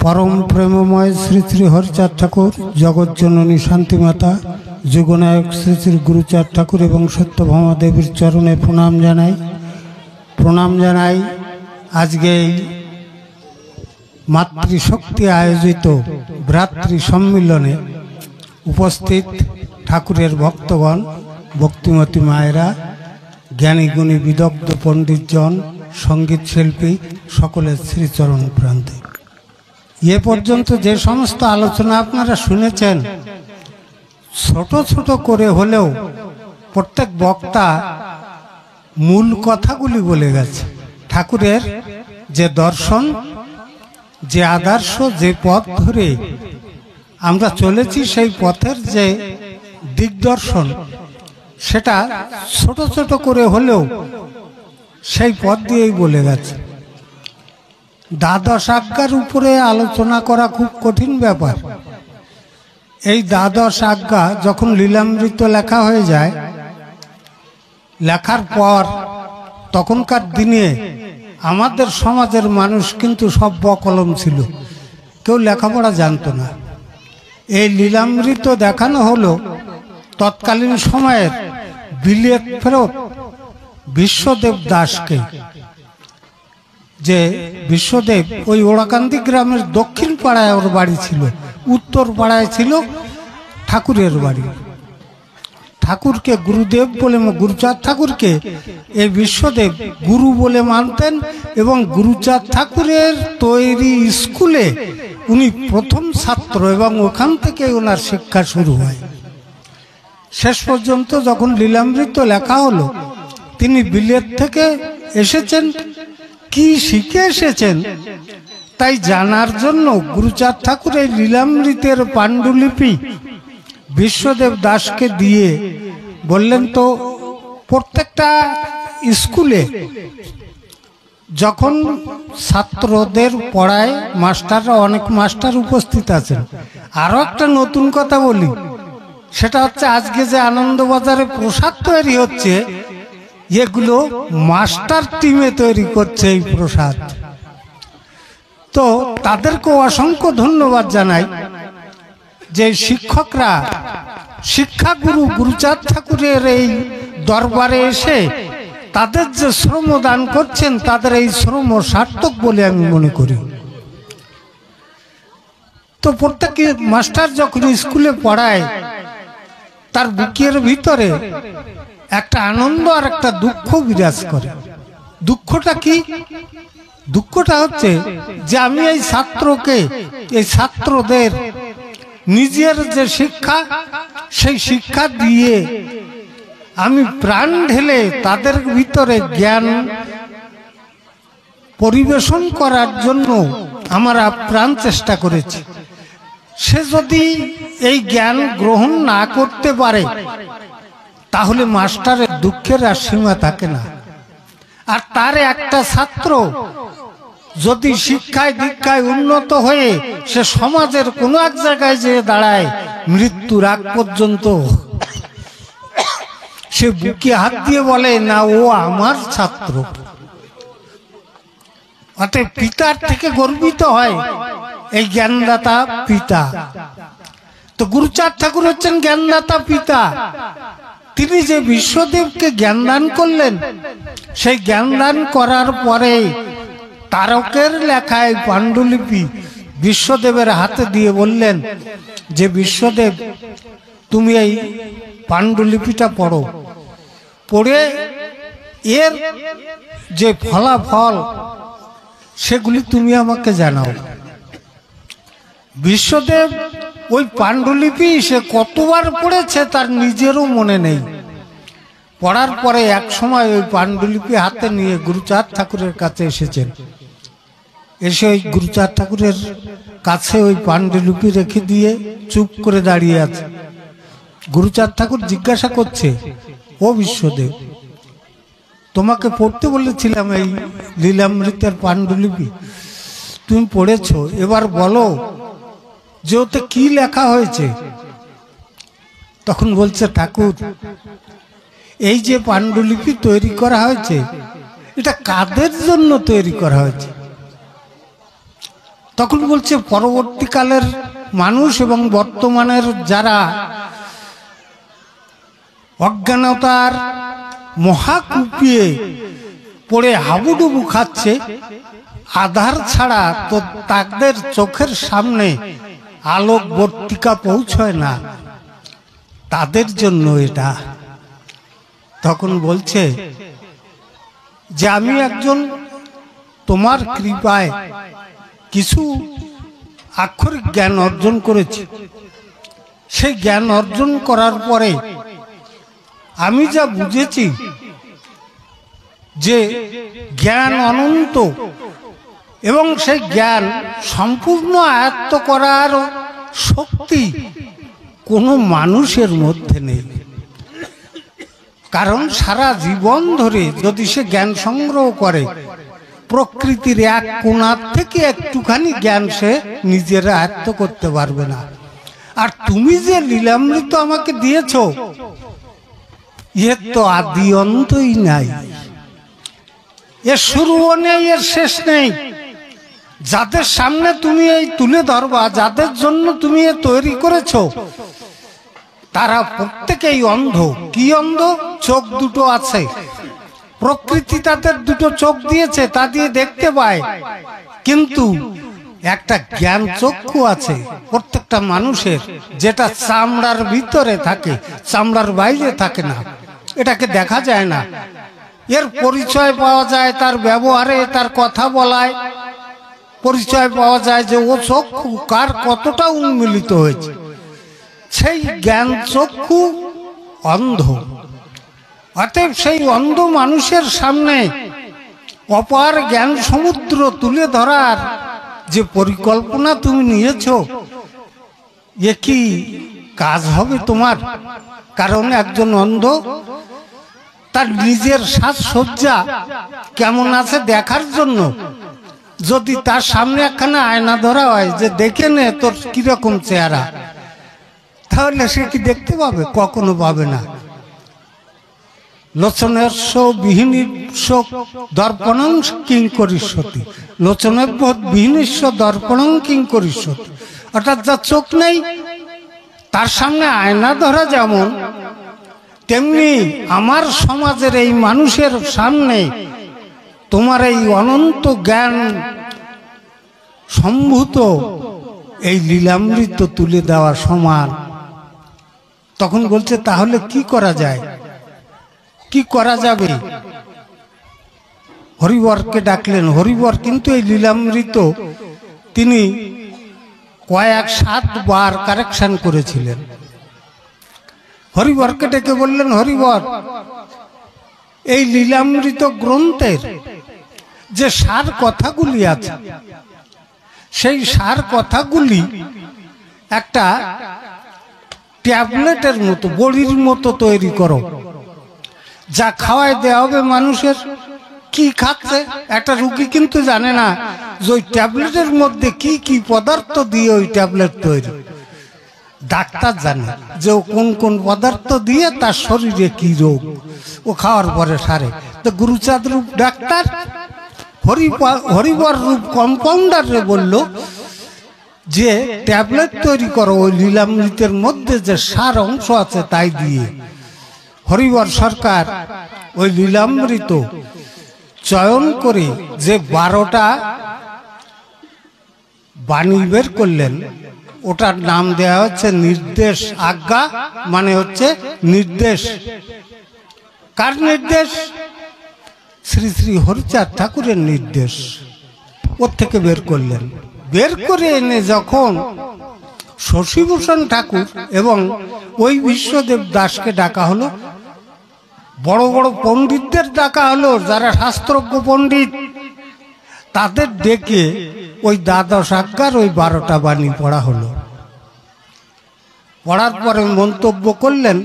परम प्रेममय श्री श्री हरिचाँद ठाकुर जगत जननी शांतिमाता जुगनायक श्री श्री गुरुचाँद ठाकुर एवं सत्यभामा देवीर चरणे प्रणाम जानाई आज के मातृशक्ति आयोजित भ्रातृ सम्मिलने उपस्थित ठाकुरेर भक्तगण भक्तिमती मायेरा ज्ञानी गुणी विदग्ध पंडितजन संगीत शिल्पी सकलेर श्रीचरण प्रान्ते ये पर्यन्त जे समस्त आलोचना आपनारा शुनेछेन छोट छोट करे हलेও प्रत्येक बक्ता मूल कथागुली बोले गेছে ठाकुरेर जे दर्शन जे आदर्श जे पथ धरे आमरा चलेছি সেই পথের যে दिग्दर्शन সেটা ছোট ছোট করে হলেও সেই পথ দিয়েই বলে গেছে। দ্বাদশ আজ্ঞার উপরে আলোচনা করা খুব কঠিন ব্যাপার। এই দ্বাদশ আজ্ঞা যখন লীলামৃত লেখা হয়ে যায়, লেখার পর তখনকার দিনে আমাদের সমাজের মানুষ কিন্তু সব বকলম ছিল, কেউ লেখাপড়া জানতো না। এই লীলামৃত দেখানো হলো তৎকালীন সময়ের বিলেত ফেরত বিশ্বদেব দাসকে। যে বিশ্বদেব ওই ওড়াকান্দি গ্রামের দক্ষিণ পাড়ায় ওর বাড়ি ছিল, उत्तर पाड़ाय छिलो ठाकुरेर बाड़ी। ठाकुर के गुरुदेव बोले गुरुचाँद ठाकुर के ए विश्वदेव गुरु बोले मानतें एवं गुरुचाँद ठाकुरेर तैरी स्कूले उनी प्रथम छात्र एवं ओखान थेके ओनार शिक्षा शुरू हय। शेष पर्यन्त जखन लीलामृत लेखा हलो तिनी बिलेत थेके एसेछेन, कि शिखे एसेछेन ताई जानार जन्य गुरुचाँद ठाकुर लीलामृतेर पाण्डुलिपि विश्वदेव दास के दिए बोलें तो प्रत्येकटा स्कूले जखन छात्रदेर पढ़ाय मास्टाररा अनेक मास्टार उपस्थित आछेन। आरो एकटा नतून कथा बोली, सेटा हच्छे आजके जे आनंदबाजारे प्रसाद तैरी हच्छे एगुलो मास्टार टीमे तैरी करछे एई प्रसाद। तो तादेरके असंख्य धन्यवाद जानाई जे शिक्षकरा शिक्षा गुरु गुरुचाँद ठाकुरेर एई दरबारे एसे तादेर जे श्रम दान करछेन तादेर एई श्रम सार्थक बोले आमि मने करी। तो प्रत्येक मास्टार जखन स्कूले पढ़ाय तार बुकेर भितरे एकटा आनंद और एकटा दुःख बिराज करे। दुःखटा कि? दुःखटा हच्छे जे आमी एई छात्रके एई छात्रदेर निजेर जे शिक्षा सेई शिक्षा दिए आमी प्राण ढेले तादेर भितरे ज्ञान परिवेशन करार जन्य आमार आप्राण चेष्टा करेछि। से यदि एई ज्ञान ग्रहण ना करते पारे ताहले मास्टारेर दुःखेर आर सीमा थाके ना। और तार एकटा छात्र यदि शिक्षाय दीक्षाय उन्नत हये से समाजेर कोनो एक जायगाय जे दाड़ाय मृत्युर आग पर्यन्त से बुके हाथ दिए बोले ना ओ आमार छात्र। अतएव पितार थेके गर्वित हय एई ज्ञानदाता पिता। तो गुरुचाँद ठाकुर हच्छेन ज्ञानदाता पिता। তিনি যে বিশ্বদেবকে জ্ঞানদান করলেন, সেই জ্ঞানদান করার পরে তারকের লেখায় পাণ্ডুলিপি বিশ্বদেবের হাতে দিয়ে বললেন যে বিশ্বদেব তুমি এই পাণ্ডুলিপিটা পড়ো, পড়ে এর যে ফলাফল সেগুলি তুমি আমাকে জানাও। বিশ্বদেব ওই পাণ্ডুলিপি সে কতবার পড়েছে তার নিজেরও মনে নেই। পড়ার পরে এক সময় ওই পাণ্ডুলিপি হাতে নিয়ে গুরুচাঁদ ঠাকুরের কাছে এসেছেন। এসে ওই গুরুচাঁদ ঠাকুরের কাছে ওই পাণ্ডুলিপি রেখে দিয়ে চুপ করে দাঁড়িয়ে আছে। গুরুচাঁদ ঠাকুর জিজ্ঞাসা করছে, ও বিশ্বদেব তোমাকে পড়তে বলেছিলাম এই লীলামৃতের পাণ্ডুলিপি, তুমি পড়েছো, এবার বলো যে ওতে কি লেখা হয়েছে। তখন বলছে ঠাকুর এই যে পাণ্ডুলিপি তৈরি করা হয়েছে এটা কাদের জন্য তৈরি করা হয়েছে? তখন বলছে পরবর্তীকালের মানুষ এবং বর্তমানের যারা অজ্ঞানতার মহাকূপে পড়ে হাবুডুবু খাচ্ছে, আধার ছাড়া তো তাদের চোখের সামনে আলোকবর্তিকা পৌঁছয় না, তাদের জন্য এটা। তখন বলছে যে আমি একজন তোমার কৃপায় কিছু আক্ষরিক জ্ঞান অর্জন করেছি। সেই জ্ঞান অর্জন করার পরে আমি যা বুঝেছি যে জ্ঞান অনন্ত এবং সেই জ্ঞান সম্পূর্ণ আয়ত্ত করার শক্তি কোনো মানুষের মধ্যে নেই। কারণ সারা জীবন ধরে যদি সে জ্ঞান সংগ্রহ করে, প্রকৃতির এক কোণার থেকে একটুখানি জ্ঞান সে নিজের আয়ত্ত করতে পারবে না। আর তুমি যে লীলামৃত আমাকে দিয়েছ, এর তো আদি অন্তই নাই, এর শুরুও নেই, এর শেষ নেই। যাদের সামনে তুমি এই তুলে ধরবা, যাদের জন্য তুমি এ তৈরি করেছো, তারা প্রত্যেকেই অন্ধ। কি অন্ধ? চোখ দুটো আছে, প্রকৃতি তাদের দুটো চোখ দিয়েছে, তা দিয়ে দেখতে পায়, কিন্তু একটা জ্ঞান চক্ষু আছে প্রত্যেকটা মানুষের, যেটা চামড়ার ভিতরে থাকে, চামড়ার বাইরে থাকে না, এটাকে দেখা যায় না। এর পরিচয় পাওয়া যায় তার ব্যবহারে, তার কথা বলায় পরিচয় পাওয়া যায় যে ও চক্ষু কার কতটা উন্মিলিত হয়েছে। সেই জ্ঞান চক্ষু অন্ধ। অতএব সেই অন্ধ মানুষের সামনে অপার জ্ঞান সমুদ্র তুলে ধরার যে পরিকল্পনা তুমি নিয়েছ, এ কি কাজ হবে তোমার? কারণ একজন অন্ধ তার নিজের সাজসজ্জা কেমন আছে দেখার জন্য যদি তার সামনে একখানা আয়না ধরা হয় যে দেখে নে তোর কিরকম চেহারা, তাহলে সে কি দেখতে পাবে? কখনো পাবে না। লোচনের্ষ বিহীনিস্য দর্পণং কিঙ্করিষ্যতি, লোচনেভ্যৎ বিহীনিস্য দর্পণং কিঙ্করিষ্যতি। অর্থাৎ যার চোখ নেই তার সামনে আয়না ধরা যেমন, তেমনি আমার সমাজের এই মানুষের সামনে তোমার এই অনন্ত জ্ঞান সম্ভূত এই লীলামৃত তুলে দেওয়া সমান। তখন বলছে তাহলে কি করা যায়, কি করা যাবে? হরিবরকে ডাকলেন। হরিবর কিন্তু এই লীলামৃত তিনি কয়েক 7 বার কারেকশন করেছিলেন। হরিবরকে ডেকে বললেন, হরিবর, এই লীলামৃত গ্রন্থের যে সার কথাগুলি আছে, সেই সার কথাগুলি একটা ট্যাবলেটের মতো, বড়ির মতো তৈরি করো, যা খাওয়ায় দেওয়া হবে মানুষের। কি খাচ্ছে একটা রুগী কিন্তু জানে না যে ওই ট্যাবলেটের মধ্যে কি কি পদার্থ দিয়ে ওই ট্যাবলেট তৈরি। ডাক্তার জানে যে ও কোন কোন পদার্থ দিয়ে তার শরীরে কি রোগ ও খাওয়ার পরে সারে। তো গুরুচাঁদ রূপ ডাক্তার, হরিবর রূপ কম্পাউন্ডারে বলল যে ট্যাবলেট তৈরি করো ওই লীলামৃতের মধ্যে যে সার অংশ আছে তাই দিয়ে। হরিবর সরকার ওই লীলামৃত চয়ন করে যে 12টা বাণী বের করলেন, ওটার নাম দেয়া হচ্ছে নির্দেশ। আজ্ঞা মানে হচ্ছে নির্দেশ। কার নির্দেশ? শ্রী শ্রী হরিচাঁদ ঠাকুরের নির্দেশ। ওর থেকে বের করলেন। বের করে এনে যখন শশীভূষণ ঠাকুর এবং ওই বিশ্বদেব দাসকে ডাকা হলো, বড় বড় পণ্ডিতদের ডাকা হলো, যারা শাস্ত্রজ্ঞ পণ্ডিত, তাদের ডেকে ওই দ্বাদশ আজ্ঞার ওই 12টা বাণী পড়া হলো। পড়ার পরে মন্তব্য করলেন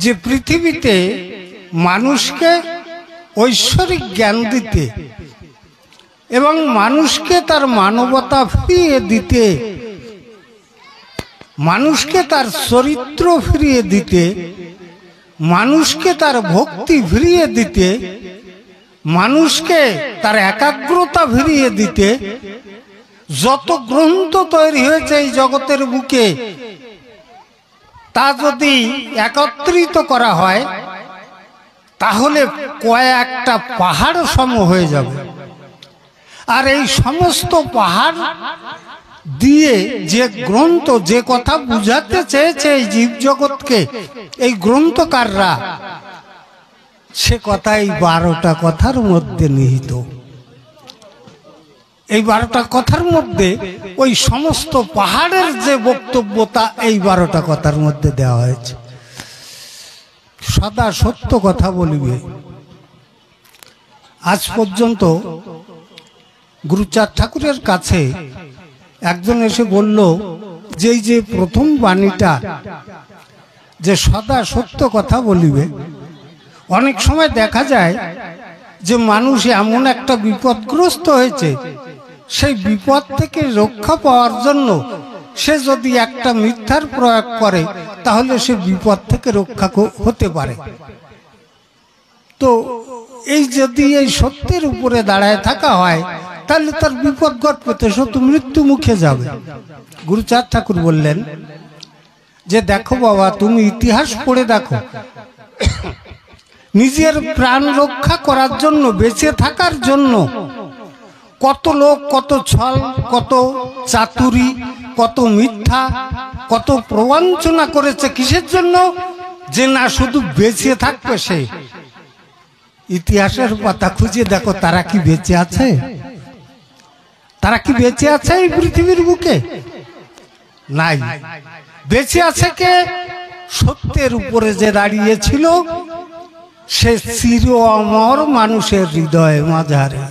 যে পৃথিবীতে মানুষকে ঐশ্বরিক জ্ঞান দিতে এবং মানুষকে তার মানবতা ফিরিয়ে দিতে, মানুষকে তার চরিত্র ফিরিয়ে দিতে, মানুষকে তার ভক্তি ফিরিয়ে দিতে মানুষকে তার একাগ্রতা ফিরিয়ে দিতে যত গ্রন্থ তৈরি হয়েছে এই জগতের বুকে, তা যদি একত্রিত করা হয় তাহলে কয়েকটা পাহাড় সম হয়ে যাবে। আর এই সমস্ত পাহাড় দিয়ে যে গ্রন্থ, যে কথা বুঝাতে চেয়েছে এই জীবজগৎকে এই গ্রন্থকাররা, সে কথা এই 12টা কথার মধ্যে নিহিত। এই 12টা কথার মধ্যে ওই সমস্ত পাহাড়ের যে বক্তব্যতা এই 12টা কথার মধ্যে দেওয়া হয়েছে। সদা সত্য কথা বলিবে। আজ পর্যন্ত গুরুচাঁদ ঠাকুরের কাছে একজন এসে বলল যে এই যে প্রথম বাণীটা যে সদা সত্য কথা বলিবে, অনেক সময় দেখা যায় যে মানুষ এমন একটা বিপদগ্রস্ত হয়েছে, সেই বিপদ থেকে রক্ষা পাওয়ার জন্য সে যদি একটা মিথ্যার প্রয়োগ করে তাহলে সে বিপদ থেকে রক্ষা হতে পারে। তো এই যদি এই সত্যের উপরে দাঁড়ায় থাকা হয় তাহলে তার বিপদ ঘটবে, তো সত্য মৃত্যু মুখে যাবে। গুরুচাঁদ ঠাকুর বললেন যে দেখো বাবা, তুমি ইতিহাস পড়ে দেখো, নিজের প্রাণ রক্ষা করার জন্য, বেঁচে থাকার জন্য কত লোক, কত ছল, কত চাতুরি, কত মিথ্যা, কত প্রবঞ্চনা করেছে। কিসের জন্য? যে না শুধু বেঁচে থাকবে সে। ইতিহাসের পাতা খুঁজে দেখো, তারা কি বেঁচে আছে? তারা কি বেঁচে আছে এই পৃথিবীর বুকে? নাই। বেঁচে আছে কে? সত্যের উপরে যে দাঁড়িয়েছিল, সে চির অমর মানুষের হৃদয়ে মাঝারে।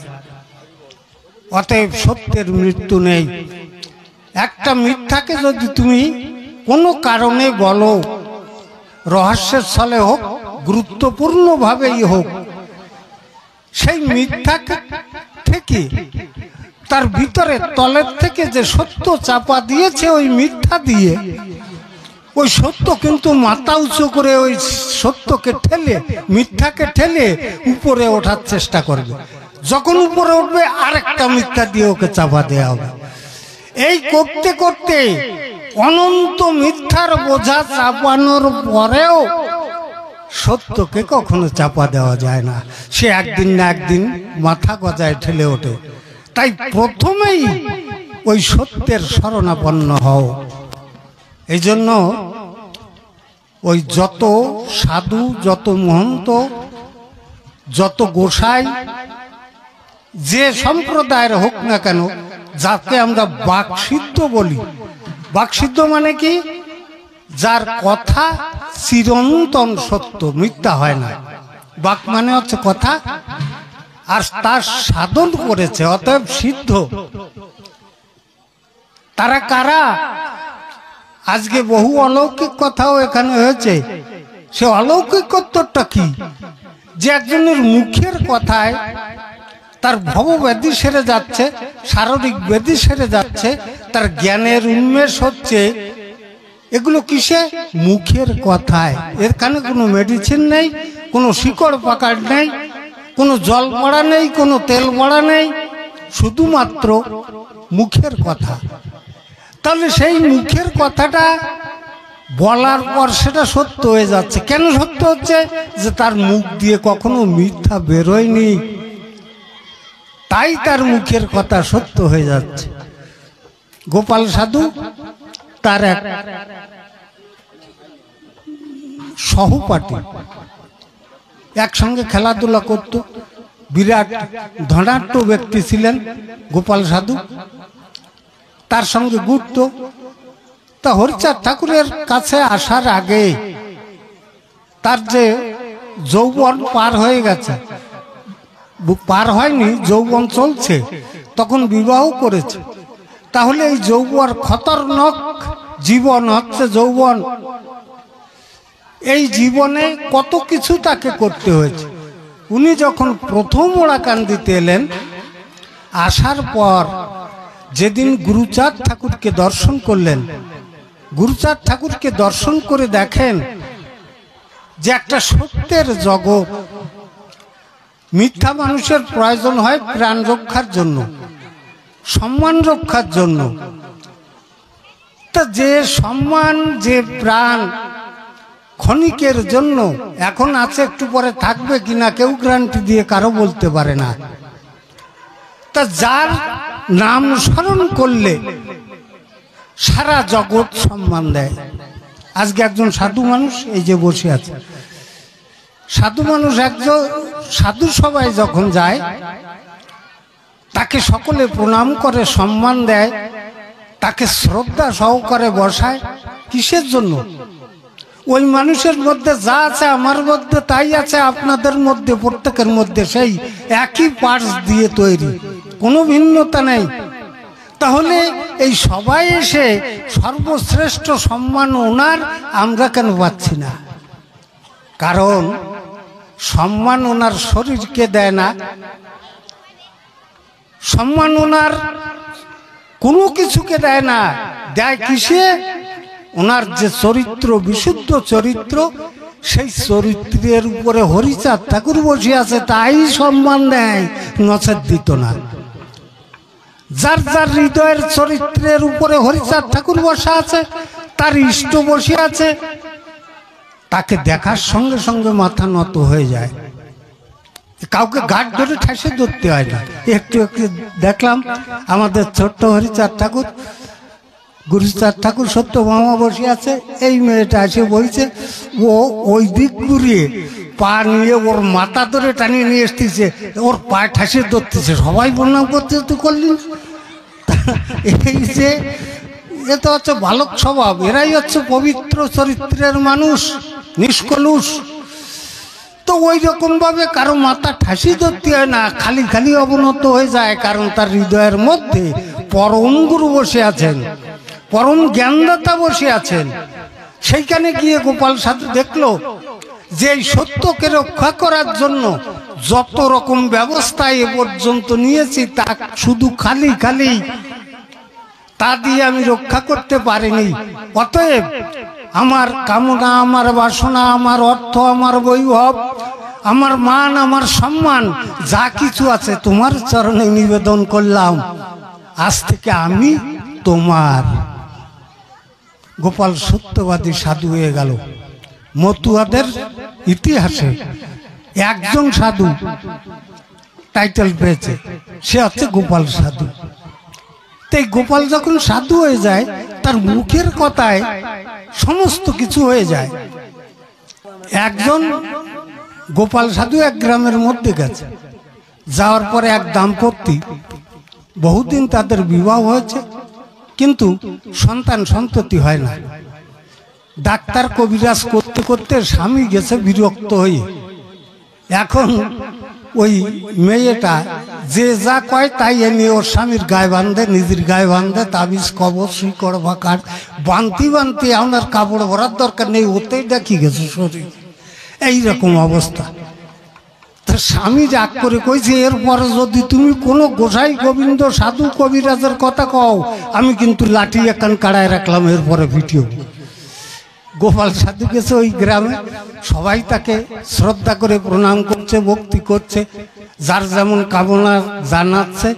অতএব সত্যের মৃত্যু নেই। একটা মিথ্যাকে যদি তুমি কোনো কারণে বলো, রহস্যের ছলে হোক, গুরুত্বপূর্ণ ভাবেই হোক, সেই মিথ্যা থেকে তার ভিতরে তলের থেকে যে সত্য চাপা দিয়েছে ওই মিথ্যা দিয়ে, ওই সত্য কিন্তু মাথা উঁচু করে ওই সত্যকে ঠেলে, মিথ্যাকে ঠেলে উপরে ওঠার চেষ্টা করবে। যখন উপরে উঠবে আরেকটা মিথ্যা দিয়ে ওকে চাপা দেওয়া হবে। এই করতে করতে অনন্ত মিথ্যার বোঝা চাপানোর পরেও সত্যকে কখনো চাপা দেওয়া যায় না। সে একদিন না একদিন মাথা গজায় ঠেলে ওঠে। তাই প্রথমেই ওই সত্যের শরণাপন্ন হও। এই জন্য ওই যত সাধু, যত মহন্ত, যত গোসাই, যে সম্প্রদায়ের হোক না কেন, যাকে আমরা বাকসিদ্ধ বলি, বাকসিদ্ধ মানে কি? যার কথা চিরন্তন সত্য, মিথ্যা হয় না। বাক মানে হচ্ছে কথা, আর তার সাধন করেছে, অতএব সিদ্ধ। তারা কারা? আজকে বহু অলৌকিক কথাও এখানে হয়েছে। সে অলৌকিকত্বটা কি? যে একজনের মুখের কথায় তার ভবব্যাধি সেরে যাচ্ছে, শারীরিক ব্যাধি সেরে যাচ্ছে, তার জ্ঞানের উন্মেষ হচ্ছে। এগুলো কিসে? মুখের কথায়। এখানে কোনো মেডিসিন নেই, কোনো শিকড় পাকাড় নেই, কোনো জল পড়া নেই, কোনো তেল পড়া নেই, শুধুমাত্র মুখের কথা। তাহলে সেই মুখের কথাটা বলার পর সেটা সত্য হয়ে যাচ্ছে। কেন সত্য হচ্ছে? যে তার মুখ দিয়ে কখনো মিথ্যা বেরোয়নি, তাই তার মুখের কথা সত্য হয়ে যাচ্ছে। গোপাল সাধু তার এক সহপাঠী একসঙ্গে খেলাধুলা করত, বিরাট ধনাঢ্য ব্যক্তি ছিলেন গোপাল সাধু, তার সঙ্গে ঘুরত। তা হরিচাঁদ ঠাকুরের কাছে আসার আগে তার যে যৌবন পার হয়ে গেছে, পার হয়নি, যৌবন চলছে, তখন বিবাহ করেছে। তাহলে এই যৌবন খতরনাক জীবন হচ্ছে যৌবন। এই জীবনে কত কিছু তাকে করতে হয়েছে। উনি যখন প্রথম ওড়াকান্দিতে এলেন, আসার পর যেদিন গুরুচাঁদ ঠাকুরকে দর্শন করলেন, গুরুচাঁদ ঠাকুরকে দর্শন করে দেখেন যে একটা সত্যের জগৎ, মিথ্যা মানুষের প্রয়োজন হয় প্রাণ রক্ষার জন্য, সম্মান রক্ষার জন্য। তা যে সম্মান, যে প্রাণ ক্ষণিকের জন্য এখন আছে, একটু পরে থাকবে কিনা কেউ গ্যারান্টি দিয়ে কারো বলতে পারে না। তা যার নাম স্মরণ করলে সারা জগৎ সম্মান দেয়। আজকে একজন সাধু মানুষ এই যে বসে আছে, সাধু মানুষ একজন সাধু সভায় যখন যায় তাকে সকলে প্রণাম করে, সম্মান দেয়, তাকে শ্রদ্ধা সহকারে বসায়। কিসের জন্য? ওই মানুষের মধ্যে যা আছে আমার মধ্যে তাই আছে, আপনাদের মধ্যে, প্রত্যেকের মধ্যে সেই একই পার্টস দিয়ে তৈরি, কোনো ভিন্নতা নেই। তাহলে এই সবাই এসে সর্বশ্রেষ্ঠ সম্মান ওনার, আমরা কেন পাচ্ছি না? কারণ সম্মান ওনার শরীরকে দেয় না, সম্মান ওনার কোনো কিছুকে দেয় না, দেয় কিসে? ওনার যে চরিত্র, বিশুদ্ধ চরিত্র, সেই চরিত্রের উপরে হরিচাঁদ ঠাকুর বসে আছে তাই সম্মান দেয়, নচেত দিত না। যার যার হৃদয়ের চরিত্রের উপরে হরিচাঁদ ঠাকুর বসা আছে, তার ইষ্ট বসে আছে, তাকে দেখার সঙ্গে সঙ্গে মাথা নত হয়ে যায়। কাউকে গাঢ় ধরে ঠাসে ধরতে হয় না। একটু একটু দেখলাম আমাদের ছোট্ট হরিচাঁদ ঠাকুর, গুরুচাঁদ ঠাকুর, সত্য মামা বসে আছে, এই মেয়েটা এসে বলছে, ও ওই দিক ঘুরিয়ে পা নিয়ে ওর মাথা ধরে টানিয়ে নিয়ে এসতেছে, ওর পায়ে ঠাসে ধরতেছে, সবাই প্রণাম করতে, তুই করলি। এই যে এ তো হচ্ছে বালক স্বভাব, এরাই হচ্ছে পবিত্র চরিত্রের মানুষ, নিষ্কলুষ। তো ওই রকম ভাবে কারো মাথা ঠাসি ধরতে হয় না, খালি খালি অবনত হয়ে যায়, কারণ তার হৃদয়ের মধ্যে পরম গুরু বসে আছেন, পরম জ্ঞানদাতা বসে আছেন। সেইখানে গিয়ে গোপাল সাধু দেখলো যে এই সত্যকে রক্ষা করার জন্য যত রকম ব্যবস্থা এ পর্যন্ত নিয়েছি তা শুধু খালি খালি, তা দিয়ে আমি রক্ষা করতে পারিনি। অতএব আমার কামনা, আমার বাসনা, আমার অর্থ, আমার বৈভব, আমার মান, আমার সম্মান যা কিছু আছে তোমার চরণে নিবেদন করলাম, আজ থেকে আমি তোমার। গোপাল সত্যবাদী সাধু হয়ে গেল। মতুয়াদের ইতিহাসে একজন সাধু টাইটেল পেয়েছে, সে হচ্ছে গোপাল সাধু। তাই গোপাল যখন সাধু হয়ে যায়, তার মুখের কথায় সমস্ত কিছু হয়ে যায়। একজন গোপাল সাধু এক গ্রামের মধ্যে গেছে, যাওয়ার পরে এক দাম্পত্য, বহুদিন তাদের বিবাহ হয়েছে, কিন্তু সন্তান সন্ততি হয় না। ডাক্তার কবিরাজ করতে করতে স্বামী গেছে বিরক্ত হয়ে। এখন ওই মেয়েটা যে যা কয় তাই এনে ওর স্বামীর গায়ে বাঁধে, নিজের গায়ে বাঁধে, তাবিজ কবর শিকড় বাকার বান্তি বান্তি, আপনার কাপড় ভরার দরকার নেই, ওতেই দেখি গেছে শরীর। এইরকম অবস্থা। তো স্বামী রাগ করে কইছে, এরপরে যদি তুমি কোনো গোসাই গোবিন্দ সাধু কবিরাজের কথা কও, আমি কিন্তু লাঠি একান কাড়ায় রাখলাম, এরপরে ভিডিও। গোপাল সাধু গেছে ওই গ্রামে, সবাই তাকে শ্রদ্ধা করে প্রণাম করছে, ভক্তি করছে, যার যেমন কামনা জানাচ্ছে।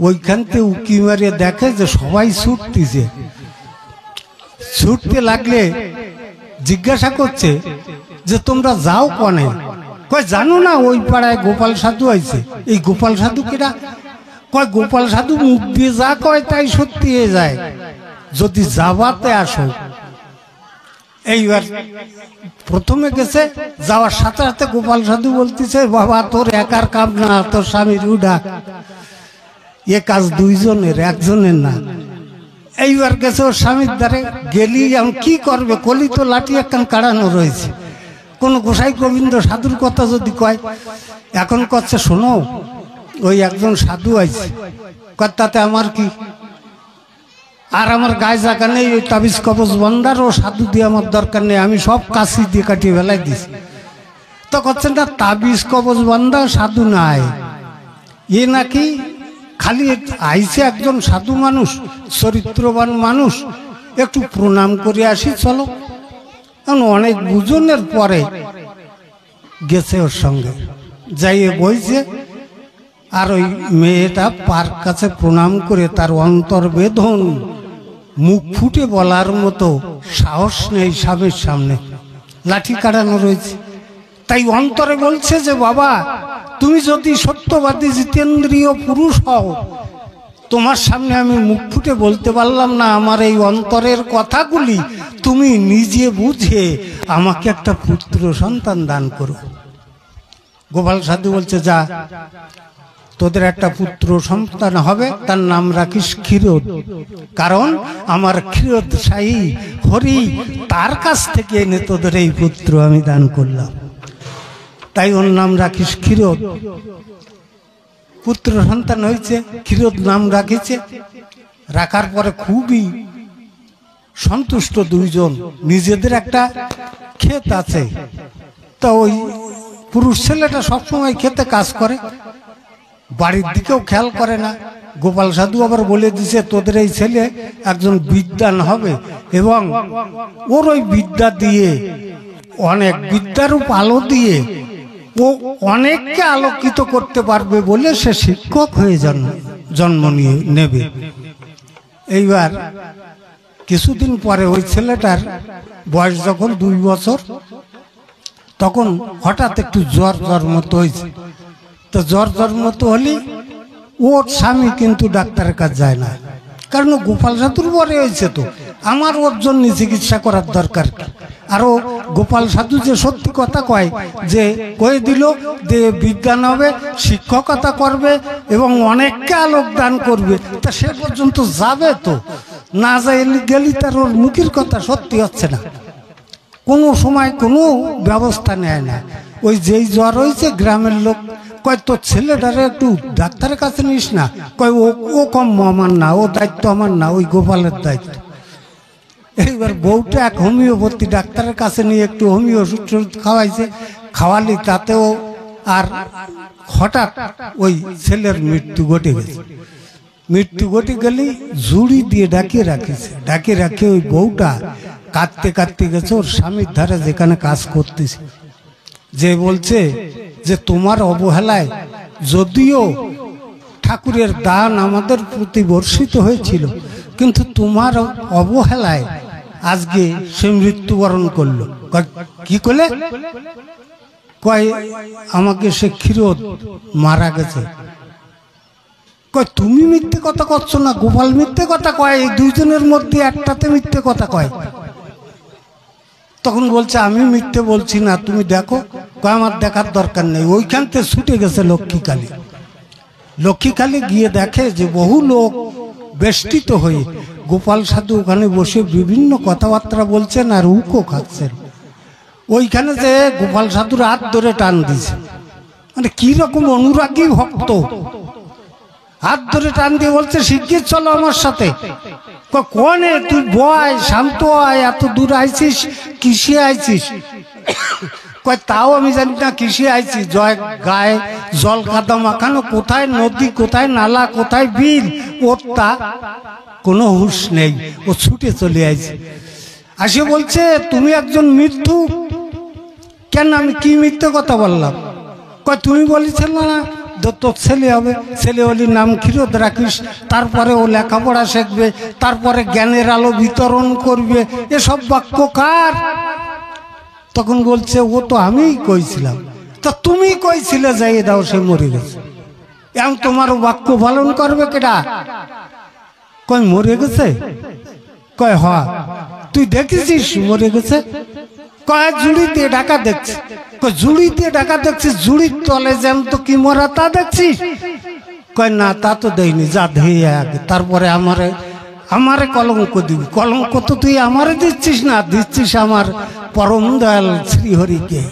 ওইখান থেকে উকি মারিয়ে দেখে যে সবাই ছুটতেছে। ছুটতে লাগলে জিজ্ঞাসা করছে যে তোমরা যাও কনে? কয় জানো না ওই পাড়ায় গোপাল সাধু আইছে। এই গোপাল সাধু কিরা? কয় গোপাল সাধু মুখ দিয়ে যা কয় তাই সত্যি হয়ে যায়, যদি যাবাতে আসো। এইবার প্রথমে গেছে, যাওয়ার সাথে সাথে গোপাল সাধু বলতেছে, বাবা তোর একার কাম না, তোর স্বামীর উডাক, এ কাজ দুইজনের, একজনের না। এইবার গেছে ওর স্বামীর দ্বারে, গেলি আমি কি করবে, কলি তো লাঠি একখান কাড়ানো রয়েছে, কোন গোসাই গোবিন্দ সাধুর কথা যদি কয়। এখন করছে, শোনো ওই একজন সাধু আইছে, তাতে আমার কি, আর আমার গায়ে জায়গা নেই, ওই তাবিজ কবজ বন্দার ও সাধু দিয়ে আমার দরকার নেই, আমি সব কাশি দিয়ে কাটিয়ে বেলায় দিছি। তো করছেন না, তাবিজ কবজ বন্দা সাধু নাই, এ নাকি খালি আইছে একজন সাধু মানুষ, চরিত্রবান মানুষ, একটু প্রণাম করে আসি চলো। অনেক বুঝনের পরে গেছে ওর সঙ্গে, যাইয়ে বইছে। আর ওই মেয়েটা পার কাছে প্রণাম করে তার অন্তর বেদন মুখ ফুটে বলার মতো সাহস নেই স্বামীর সামনে, লাঠি কাটানো রয়েছে। তাই অন্তরে বলছে যে বাবা, তুমি যদি সত্যবাদী জিতেন্দ্রীয় পুরুষ হও, তোমার সামনে আমি মুখ ফুটে বলতে পারলাম না আমার এই অন্তরের কথাগুলি, তুমি নিজে বুঝে আমাকে একটা পুত্র সন্তান দান করো। গোপাল সাধু বলছে, যা, তোদের একটা পুত্র সন্তান হবে, তার নাম রাখিস ক্ষীরোদ, কারণ আমার ক্ষীরোদশাহী হরি তার কাছ থেকে এনে তোদের এই পুত্র আমি দান করলাম, তাই ওর নাম রাখিস ক্ষীরোদ। পুত্র সন্তান হয়েছে, ক্ষীরোদ নাম রাখিছে। রাখার পরে খুবই সন্তুষ্ট দুইজন, নিজেদের একটা ক্ষেত আছে, তা ওই পুরুষ ছেলেটা সবসময় ক্ষেতে কাজ করে, বাড়ির দিকেও খেয়াল করে না। গোপাল সাধু আবার বলে দিছে, তোদের এই ছেলে একজন বিদ্বান হবে এবং ওর ওই বিদ্যা দিয়ে, অনেক বিদ্যারূপ আলো দিয়ে ও অনেককে আলোকিত করতে পারবে বলে সে শিক্ষক হয়ে জন্ম নেবে। এইবার কিছুদিন পরে ওই ছেলেটার বয়স যখন 2 বছর, তখন হঠাৎ একটু জ্বর মতো হয়েছে। তো জ্বর মতো হলে ওর স্বামী কিন্তু ডাক্তারের কাছে যায় না, কারণ গোপাল সাধুর পরে হয়েছে, তো আমার ওর জন্য চিকিৎসা করার দরকার। আরো গোপাল সাধু যে সত্যি কথা কয়, যে কয়ে দিল যে বিজ্ঞান হবে, শিক্ষকতা করবে এবং অনেককে আলোক দান করবে, তা সে পর্যন্ত যাবে, তো না যাই গেলি তার ওর মুখের কথা সত্যি হচ্ছে না, কোনো সময় কোনো ব্যবস্থা নেয় না। ওই যেই জ্বর হয়েছে, গ্রামের লোক কয়, তোর ছেলেটারে একটু ডাক্তারের কাছে নিস না। কয়, ও কম আমার না, ও দায়িত্ব আমার না, ওই গোপালের দায়িত্ব। এইবার বউটা এক হোমিওপ্যাথি ডাক্তারের কাছে নিয়ে একটু হোমিও ওষুধ খাওয়াইছে, খাওয়ালি তাতেও, আর হঠাৎ ওই ছেলের মৃত্যু ঘটে গেছে। মৃত্যু ঘটে গেলে ঝুড়ি দিয়ে ডাকিয়ে রাখে ওই বউটা কাঁদতে গেছে ওর স্বামীর ধারে, যেখানে কাজ করতেছে, যে বলছে যে তোমার অবহেলায় যদিও ঠাকুরের দান আমাদের প্রতি বর্ষিত হয়েছিল, কিন্তু তোমার অবহেলায় আজকে সে মৃত্যুবরণ করলো। কি করলে? কয়, আমাকে সে ক্ষীরোদ মারা গেছে। কয়, তুমি মিথ্যে কথা করছো না, গোপাল মিথ্যে কথা কয়, এই দুইজনের মধ্যে একটাতে মিথ্যে কথা কয়। তখন বলছে, আমি মিথ্যে বলছি না, তুমি দেখো। কয়, আমার দেখার দরকার নেই। ওইখান থেকে ছুটে গেছে লক্ষ্মীকালী গিয়ে দেখে যে বহু লোক বেষ্টিত হয়ে গোপাল সাধু ওখানে বসে বিভিন্ন কথাবার্তা বলছেন আর উকো খাচ্ছেন। ওইখানে যে গোপাল সাধুর হাত ধরে টান দিছে, মানে কি রকম অনুরাগী ভক্ত, হাত ধরে টান দিয়ে বলছে, শিগগির চলো আমার সাথে। কোনে তুই বয়, শান্ত আয়, এত দূর আইছিস, কিসে আইছিস? কয়, তাও আমি জানি না কিসে আইছি, গায়ে জল কাদা মাখানো, কোথায় নদী, কোথায় নালা, কোথায় বিল, ওর তা কোনো হুঁশ নেই। ও ছুটে চলে আইছে, আসে বলছে, তুমি একজন মৃত্যু। কেন, আমি কি মিথ্যে কথা বললাম? কয়, তুমি বলেছিল না তোর ছেলে হবে, ছেলে হলে নাম ক্ষীরোদ রাখিস, তারপরে ও লেখাপড়া শিখবে, তারপরে জ্ঞানের আলো বিতরণ করবে, এসব বাক্য কার? তখন বলছে, ও তো আমিই কইছিলাম। তা তুমি কইছিলে যাইয়ে দাও, সে মরে গেছে, এখন তোমার বাক্য পালন করবে কেডা? কয়, মরে গেছে? কয়, হ। তুই দেখেছিস মরে গেছে? কয়, জুড়ি দিয়ে ঢাকা দেখছি। কয়, জুড়ি দিয়ে ঢাকা দেখছিস? জুড়ির তলে যেন তো কি মরা তা দেখছিস? কয়, না, তা তো দেয়নি, যা ধেয়ে আগে, তারপরে আমারে কলঙ্ক দিবি। কলঙ্ক তো তুই আমারে দিচ্ছিস না, দিচ্ছিস আমার পরম দয়াল শ্রীহরিকে,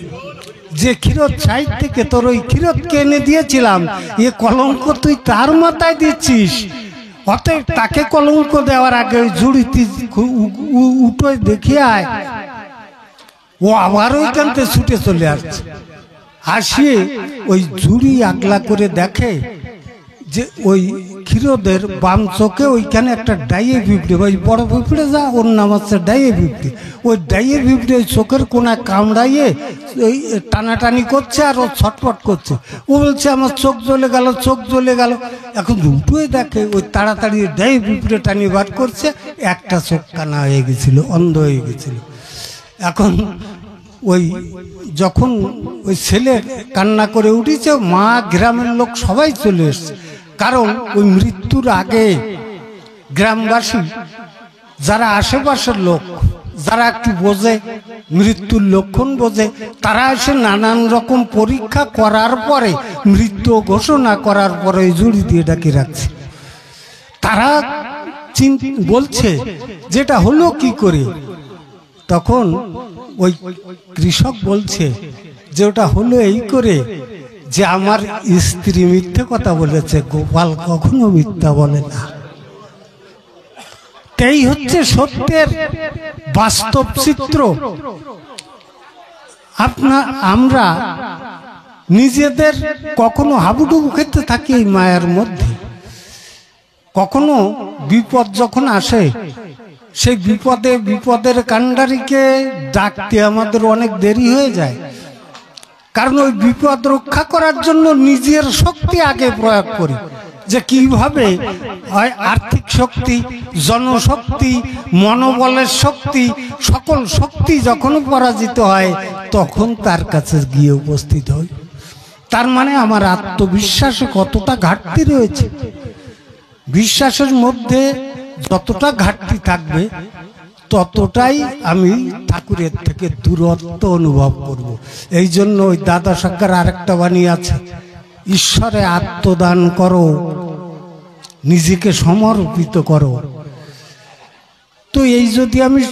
যে ক্ষীরোদ সাইড থেকে তোর ওই ক্ষীরোদকে এনে দিয়েছিলাম, এ কলঙ্ক তুই তার মাথায় দিচ্ছিস। অতএব তাকে কলঙ্ক দেওয়ার আগে ওই জুড়িতে উঠে দেখিয়ে আয়। ও আবার ওইখান থেকে ছুটে চলে আসছে, আসিয়ে ওই জুড়ি আগলা করে দেখে যে ওই ক্ষীরোদের বাম চোখে ওইখানে একটা ডাইয়ে পিঁপড়ে, ওই বড় পিঁপড়ে যা ওর নাম হচ্ছে ডাইয়ে পিঁপড়ে, ওই ডাইয়ে পিঁপড়ে ওই চোখের কোনায় কামড়াইয়ে ওই টানাটানি করছে আর ও ছটফট করছে। ও বলছে আমার চোখ জ্বলে গেল, চোখ জ্বলে গেল। এখন উঠোই দেখে ওই তাড়াতাড়ি ডাইয়ে পিঁপড়ে টানি বার করছে, একটা চোখ কানা হয়ে গেছিল, অন্ধ হয়ে গেছিল। এখন ওই যখন ওই ছেলে কান্না করে উঠেছে, মা গ্রামের লোক সবাই চলে এসছে। কারণ ওই মৃত্যুর আগে গ্রামবাসী যারা আশেপাশের লোক, যারা একটু বোঝে, মৃত্যুর লক্ষণ বোঝে, তারা এসে নানান রকম পরীক্ষা করার পরে, মৃত্যু ঘোষণা করার পরে জুড়ি দিয়ে ডাকি রাখছে। তারা বলছে যেটা হলো কি করে। তখন ওই কৃষক বলছে যে ওটা হলো এই করে যে আমার স্ত্রী মিথ্যে কথা বলেছে, গোপাল কখনো মিথ্যা বলে না। এই হচ্ছে সত্যের বাস্তব চিত্র। আমরা নিজেদের কখনো হাবুডুবু খেতে থাকি এই মায়ার মধ্যে। কখনো বিপদ যখন আসে, সেই বিপদের কাণ্ডারিকে ডাকতে আমাদের অনেক দেরি হয়ে যায়। কারণ ওই বিপদ রক্ষা করার জন্য নিজের শক্তি আগে প্রয়োগ করি, যে কিভাবে হয় আর্থিক শক্তি, জনশক্তি, মনোবলের শক্তি, সকল শক্তি যখন পরাজিত হয় তখন তার কাছে গিয়ে উপস্থিত হই। তার মানে আমার আত্মবিশ্বাসে কতটা ঘাটতি রয়েছে। বিশ্বাসের মধ্যে যতটা ঘাটতি থাকবে ততটাই আমি ঠাকুরের থেকে দূরত্ব অনুভব করব। এই জন্য ওই দাদা সরকার আরেকটা বাণী আছে, ঈশ্বরে আত্মদান করো, নিজেকে সমর্পিত করো। তো এই যদি আমি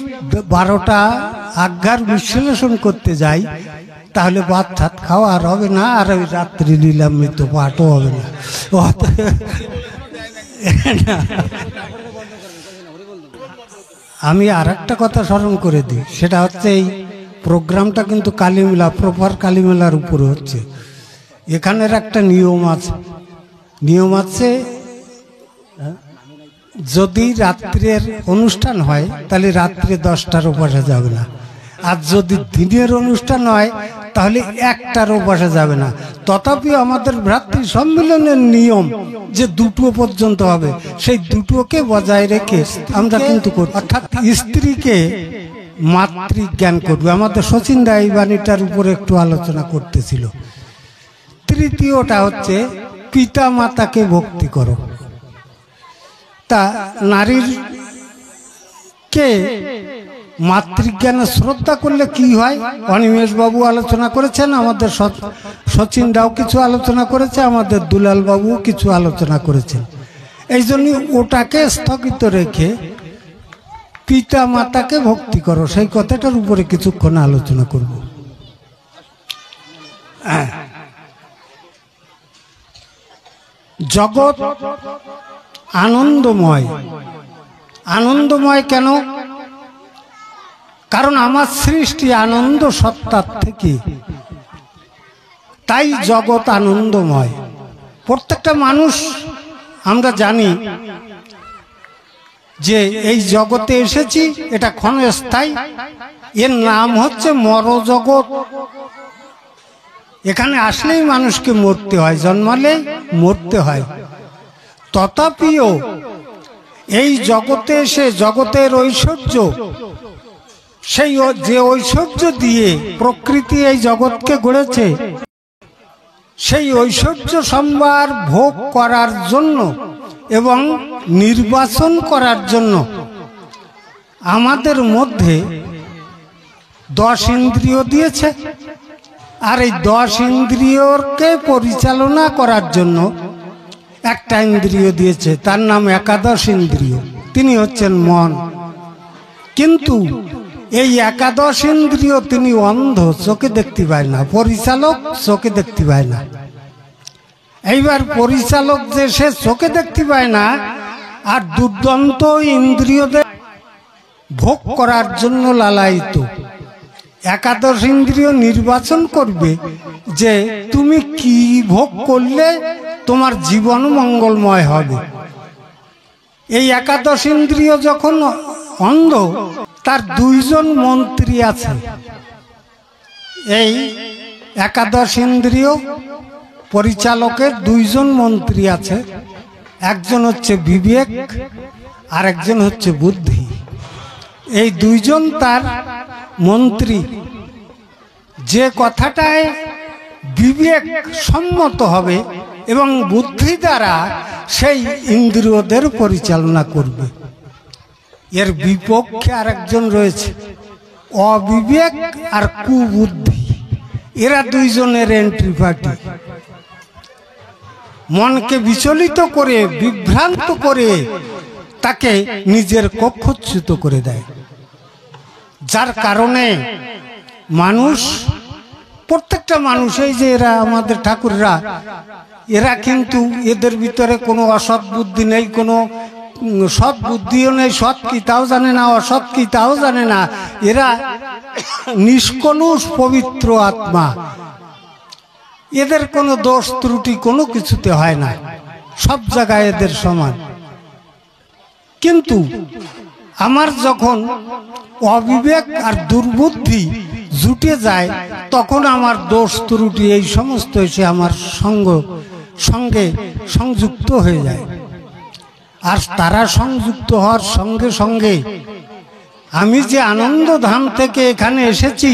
12টা আজ্ঞার বিশ্লেষণ করতে যাই তাহলে ভাত ঠাত খাওয়া আর হবে না, আর ওই রাত্রি লীলামৃত পাঠও হবে না। আমি আর একটা কথা স্মরণ করে দিই, সেটা হচ্ছে এই প্রোগ্রামটা কিন্তু কালীমেলা, প্রপার কালীমেলার উপরে হচ্ছে। এখানের একটা নিয়ম আছে, যদি রাত্রের অনুষ্ঠান হয় তাহলে রাত্রে 10টার ওপাশে যাবে না, আর যদি দিনের অনুষ্ঠান হয় তাহলে 1টার ওপাশে যাবে না। তথাপি আমাদের ভ্রাতৃ সম্মিলনের নিয়ম যে 2টো পর্যন্ত হবে, সেই 2টোকে বজায় রেখে আমরা কিন্তু করি। অর্থাৎ স্ত্রীকে মাতৃজ্ঞান করবে। আমাদের শচীন দা এই বাণীটার উপরে একটু আলোচনা করতেছিল। তৃতীয়টা হচ্ছে পিতা মাতাকে ভক্তি করো। তা নারীর কে মাতৃজ্ঞানে শ্রদ্ধা করলে কি হয়, অনিমেষ বাবু আলোচনা করেছেন, আমাদের শচীন দাও কিছু আলোচনা করেছে, আমাদের দুলাল বাবু কিছু আলোচনা করেছেন। এই জন্য ওটাকে স্থগিত রেখে পিতা মাতাকে ভক্তি করো, সেই কথাটার উপরে কিছুক্ষণ আলোচনা করব। জগৎ আনন্দময়। আনন্দময় কেন? কারণ আমার সৃষ্টি আনন্দ সত্তার থেকে, তাই জগৎ আনন্দময়। প্রত্যেকটা মানুষ আমরা জানি যে এই জগতে এসেছি, এটা ক্ষণস্থায়ী, এর নাম হচ্ছে মরজগৎ। এখানে আসলেই মানুষকে মরতে হয়, জন্মালে মরতে হয়। তথাপিও এই জগতে এসে জগতের ঐশ্বর্য, সেই যে ঐশ্বর্য দিয়ে প্রকৃতি এই জগৎকে গড়েছে, সেই ঐশ্বর্য সম্ভার ভোগ করার জন্য এবং নির্বাচন করার জন্য আমাদের মধ্যে 10 ইন্দ্রিয় দিয়েছে। আর এই 10 ইন্দ্রিয়কে পরিচালনা করার জন্য একটা ইন্দ্রিয় দিয়েছে, তার নাম একাদশ ইন্দ্রিয়, তিনি হচ্ছেন মন। কিন্তু এই একাদশ ইন্দ্রিয় তিনি অন্ধ, চোখে দেখতে পায় না, পরিচালক চোখে দেখতে পায় না। এইবার পরিচালক যে সে চোখে দেখতে পায় না, আর দুর্দান্ত ইন্দ্রিয়দের ভোগ করার জন্য লালায়িত। একাদশ ইন্দ্রিয় নির্বাচন করবে যে তুমি কি ভোগ করলে তোমার জীবন মঙ্গলময় হবে। এই একাদশ ইন্দ্রিয় যখন অন্ধ, তার দুইজন মন্ত্রী আছে। এই একাদশ ইন্দ্রিয় পরিচালকের দুইজন মন্ত্রী আছে, একজন হচ্ছে বিবেক আর একজন হচ্ছে বুদ্ধি। এই দুইজন তার মন্ত্রী। যে কথাটায় বিবেক সম্মত হবে এবং বুদ্ধি দ্বারা সেই ইন্দ্রিয়দের পরিচালনা করবে। এর বিপক্ষে আরেকজন রয়েছে, অবিবেক আর কুবুদ্ধি। এরা দুইজনের এন্ট্রি পার্টি। মনকে বিচলিত করে, বিভ্রান্ত করে তাকে নিজের কক্ষচ্যুত করে দেয়। যার কারণে মানুষ, প্রত্যেকটা মানুষ, এই যে এরা আমাদের ঠাকুররা, এরা কিন্তু এদের ভিতরে কোনো অসৎ বুদ্ধি নেই, কোনো সৎ বুদ্ধিও নেই। সৎ কি তাও জানে না, অসৎ কি তাও জানে না। এরা নিষ্কলুষ পবিত্র আত্মা। এদের কোনো দোষ ত্রুটি কোনো কিছুতে হয় না, সব জায়গায় এদের সমান। কিন্তু আমার যখন অবিবেক আর দুর্বুদ্ধি জুটে যায়, তখন আমার দোষ ত্রুটি এই সমস্ত এসে আমার সঙ্গে সংযুক্ত হয়ে যায়। আর তারা সংযুক্ত হওয়ার সঙ্গে সঙ্গে আমি যে আনন্দধাম থেকে এখানে এসেছি,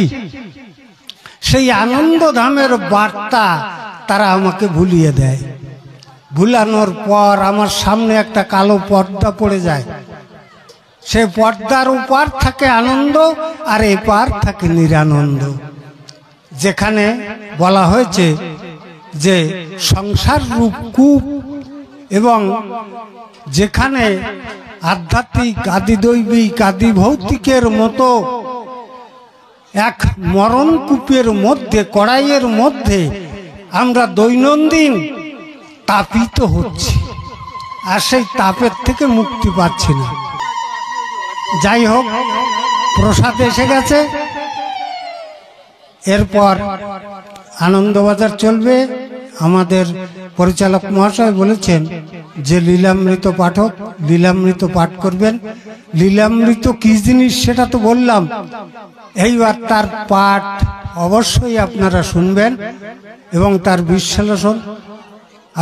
সেই আনন্দধামের বার্তা তারা আমাকে ভুলিয়ে দেয়। ভুলানোর পর আমার সামনে একটা কালো পর্দা পড়ে যায়। সে পর্দার ওপার থাকে আনন্দ, আর এপার থাকে নিরানন্দ। যেখানে বলা হয়েছে যে সংসার রূপ কূপ, এবং যেখানে আধ্যাত্মিক, আদিদৈবিক, আদি ভৌতিকের মতো এক মরণ কূপের মধ্যে, কড়াইয়ের মধ্যে আমরা দৈনন্দিন তাপিত হচ্ছি, আর সেই তাপের থেকে মুক্তি পাচ্ছি না। যাই হোক, প্রসাদ এসে গেছে। এরপর আনন্দবাজার চলবে। আমাদের পরিচালক মহাশয় বলেছেন যে লীলামৃত পাঠক লীলামৃত পাঠ করবেন। লীলামৃত কি জিনিস সেটা তো বললাম। এইবার তার পাঠ অবশ্যই আপনারা শুনবেন এবং তার বিশ্লেষণ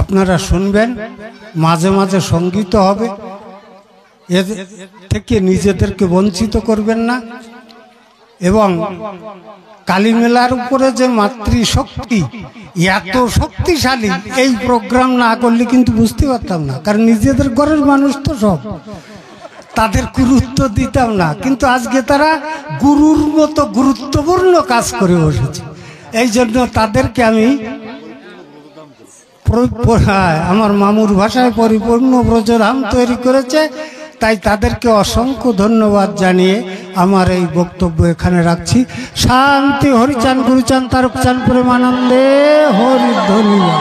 আপনারা শুনবেন। মাঝে মাঝে সঙ্গীত হবে, এর থেকে নিজেদেরকে বঞ্চিত করবেন না। এবং কালী মেলার উপরে যে মাতৃশক্তি এত শক্তিশালী, এই প্রোগ্রাম না করলে কিন্তু বুঝতে পারতাম না। কারণ নিজেদের ঘরের মানুষ তো সব, তাদের গুরুত্ব দিতাম না। কিন্তু আজকে তারা গুরুর মতো গুরুত্বপূর্ণ কাজ করে বসেছে। এই জন্য তাদেরকে আমি আমার মামুর ভাষায় পরিপূর্ণ ব্রজধাম তৈরি করেছে, তাই তাদেরকে অসংখ্য ধন্যবাদ জানিয়ে আমার এই বক্তব্য এখানে রাখছি। শান্তি। হরিচান গুরুচান তারকচান প্রেমানন্দে হরি ধন্যবাদ।